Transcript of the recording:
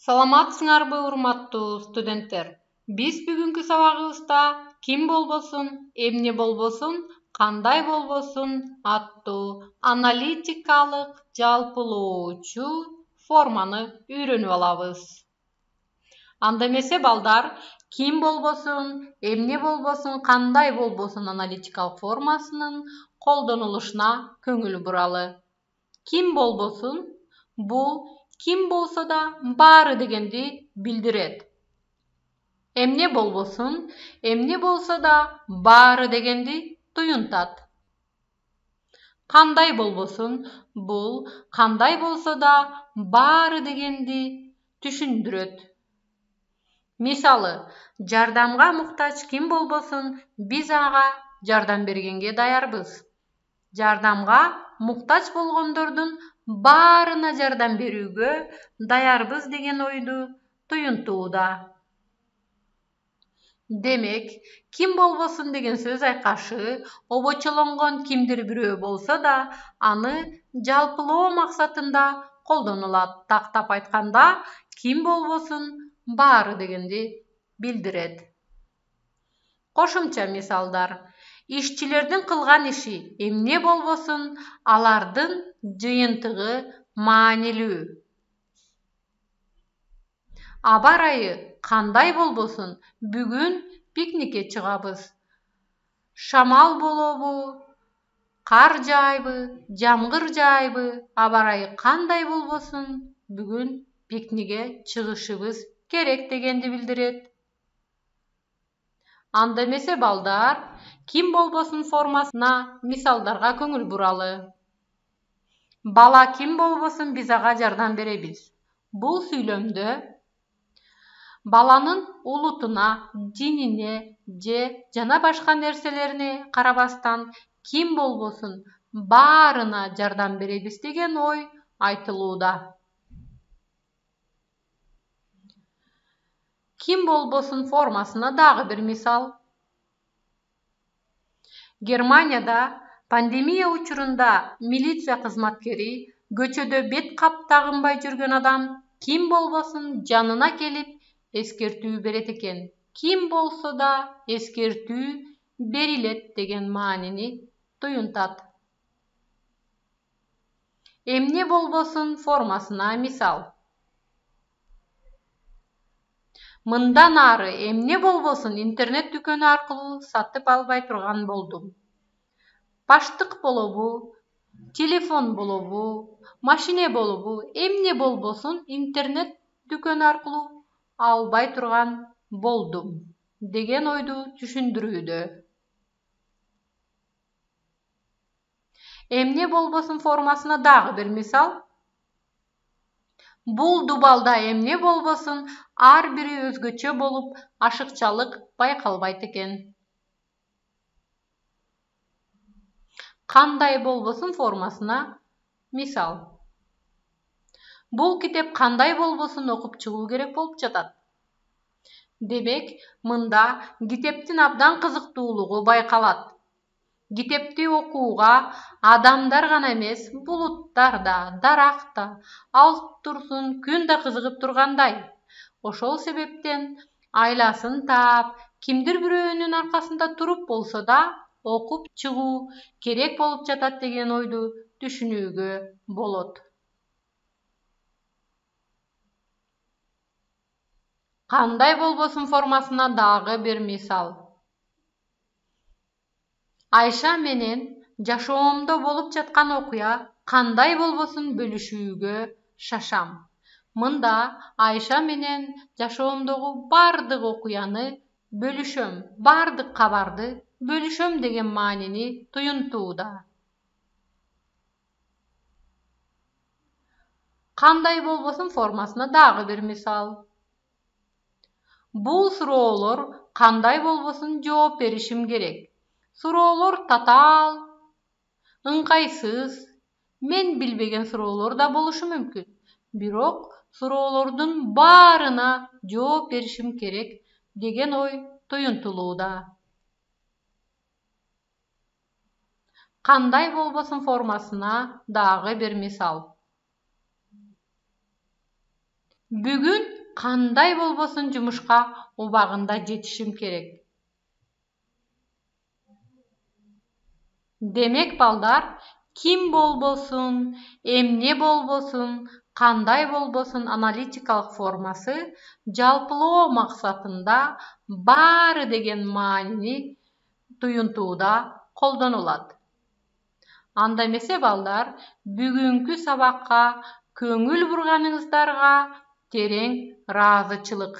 Саламатсыңарбы, урматтуу студенттер? Биз бүгүнкү сабагыбызда ким болбосун, эмне болбосун, кандай болбосун аттуу аналитикалык жалпылоочу форманы үйрөнүп алабыз. Анда эмесе балдар, ким болбосун, эмне болбосун, кандай болбосун аналитикалык формасынын колдонулушуна көңүл буралы. Ким болбосун, бул ким болсо да баары дегенди билдирет. Эмне болбосун, эмне болсо да баары дегенди туюнтат. Кандай болбосун, бул кандай болсо да баары дегенди түшүндүрөт. Мисалы, жардамга муктаж ким болбосун, биз ага жардам бергенге даярбыз. Жардамга муктаж болгондордун баарына жардам берүүгө даярбыз деген ойду туюнтууда. Демек, ким болбосун деген сөз айкашы обочолонгон кимдир бирөө болсо да, аны жалпылоо максатында колдонулат. Тактап айтканда, ким болбосун баары дегенди билдирет. Кошумча мисалдар. Ишчилердин кылган иши эмне болбосун, алардын жыйынтыгы маанилүү. Аба ырайы кандай болбосун, бүгүн пикникке чыгабыз. Шамал болобу, кар жаайбы, жамгыр жаайбы, аба ырайы кандай болбосун, бүгүн пикникке чыгышыбыз керек дегенди билдирет. Анда эмесе балдар, ким болбосун формасына мисалдарга көңүл буралы. Бала ким болбосун, биз ага жардам беребиз. Бул сүйлөмдө баланын улутуна, динине же жана башка нерселерине карабастан ким болбосун баарына жардам беребиз деген ой айтылууда. Ким болбосун формасына дагы бир мисал. Германияда пандемия учурунда милиция кызматкери көчөдө бет кап тагынбай жүргөн адам ким болбосун жанына келип эскертүү берет экен. Ким болсо да эскертүү берилет деген маанини туюнтат. Эмне болбосун формасына мисал. Мындан ары эмне болбосун интернет дүкөнү аркылуу сатып албай турган болдум. Баштык болобу, телефон болобу, машине болобу, эмне болбосун интернет дүкөнү аркылуу албай турган болдум деген ойду түшүндүрүүдө. Эмне болбосун формасына дагы бир мисал. Бул дубалда эмне болбосун ар бири өзгөчө болуп, ашыкчалык байкалбайт экен. Кандай болбосун формасына мисал. Бул китеп кандай болбосун окуп чыгуу керек болуп жатат. Демек, мында китептин абдан кызыктуулугу байкалат. Китепти окууга адамдар гана эмес, булуттар да, дарак да, алып турсун, күн да кызыгып тургандай. Ошол себептен айласын таап, кимдир бирөөнүн аркасында туруп болсо да окуп чыгуу керек болуп жатат деген ойду түшүнүүгө болот. Кандай болбосун формасына дагы бир мисал. Айша менен жашоомдо болуп жаткан окуя кандай болбосун бөлүшүүгө шашам. Мында Айша менен жашоомдогу бардык окуяны бөлүшөм, бардык кабарды бөлүшөм деген маанини туюнтууда. Кандай болбосун формасына дагы бир мисал. Бул суроолор кандай болбосун жооп беришим керек. Суроолор татаал, ыңгайсыз, мен билбеген суроолор да болушу мүмкүн. Бирок суроолордун баарына жооп беришим керек деген ой туюнтулууда. Кандай болбосун формасына дагы бир мисал. Бүгүн кандай болбосун жумушка убагында жетишим керек. Демек балдар, ким болбосун, эмне болбосун, кандай болбосун аналитикалык формасы жалпылоо максатында баары деген маанини туюнтууда колдонулат. Анда эмесе балдар, бүгүнкү сабакка көңүл бурганыңыздарга терең ыраазычылык